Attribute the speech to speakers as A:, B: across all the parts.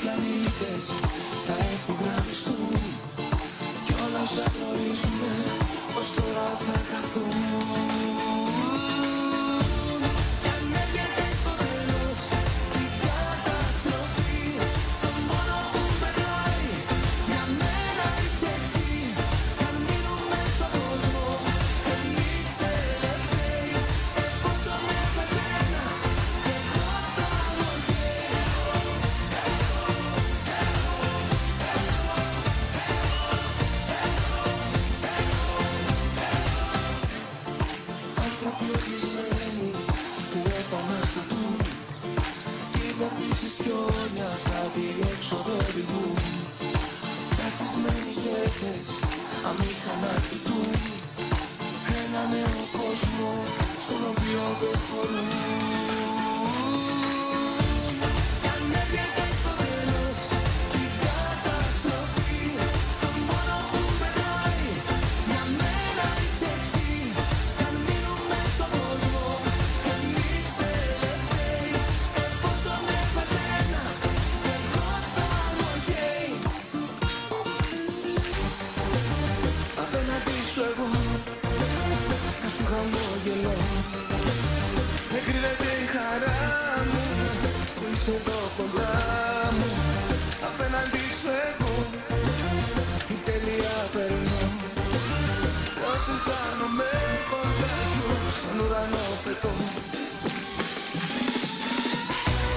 A: πλανήτες θα ευθυγραμμιστούν κι όλα όσα γνωρίζουμε ως τώρα θα χαθούν. Κι αν έρχεται το τέλος, η καταστροφή, το μόνο που περνάει για μένα είσαι εσύ. Κι αν μείνουμε στον κόσμο εμείς τελευταίοι, εφόσον έχω εσένα εγώ θα είμαι ok. Άνθρωποι οργισμένοι που επαναστατούν κυβερνήσεις πιόνια σαν διέξοδο οδηγούν. Σαστισμένοι ηγέτες αμήχανα κοιτούν ένα νέο κόσμο στον οποίο δεν χωρούν. Κι αν έρχεται το τέλος, η καταστροφή, το μόνο που περνάει για μένα είσαι εσύ. Κι αν μείνουμε στον κόσμο εμείς τελευταίοι, εφόσον έχω εσένα εγώ θα είμαι ok. Απέναντι σου εγώ να σου χαμόγελω, δεν κρύβεται η χαρά μου που είσαι εδώ κοντά μου. Απέναντι σου εγώ η τέλεια περνώ, πως αισθάνομαι κοντά σου στον ουρανό πετώ.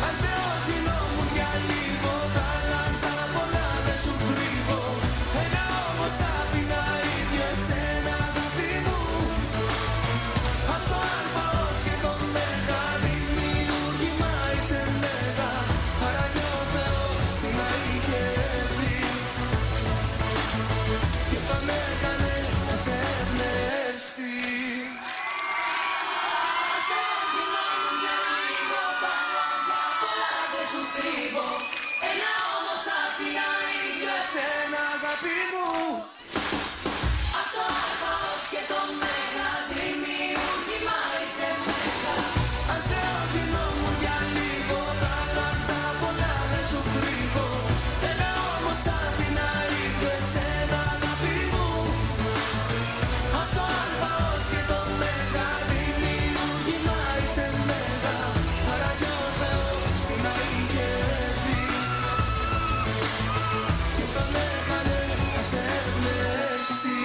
A: Αν Θεός γινόμουν για λίγο θα άλλαζα πολλά, δεν σου κρύβω. Ένα όμως θα άφηνα ίδιο εσένα αγάπη μου. Απ' το Α ως και το Μέγα, δημιούργημα είσαι μέγα, άρα κι ο Θεός τι να είχε δει και θα με έκανε να σε εμπνευστεί. Αν Θεός γινόμουν για λίγο θα άλλαζα πολλά, δεν σου κρύβω. Ένα όμως θα άφηνα ίδιο εσένα αγάπη μου. Απ' το Α ως και το Μέγα, δημιούργημα είσαι μέγα. Αν Θεός γινόμουν για λίγο θα άλλαζα πολλά, δεν σου κρύβω. Ένα όμως θα άφηνα ίδιο εσένα αγάπη μου. Απ' το Α ως και το Μέγα, δημιούργημα είσαι μέγα, άρα κι ο Θεός τι να είχε δει και θα με έκανε να σε εμπνευστεί.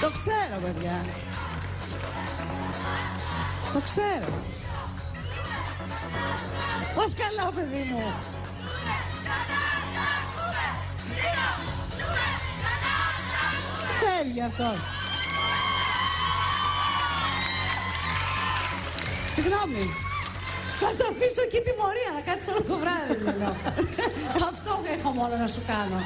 B: Το ξέρω, παιδιά. Το ξέρω. Πώς καλά, παιδί μου. Θέλει αυτό. Συγγνώμη. Θα σε αφήσω εκεί τιμωρία να κάτσεις όλο το βράδυ. Αυτό έχω μόνο να σου κάνω.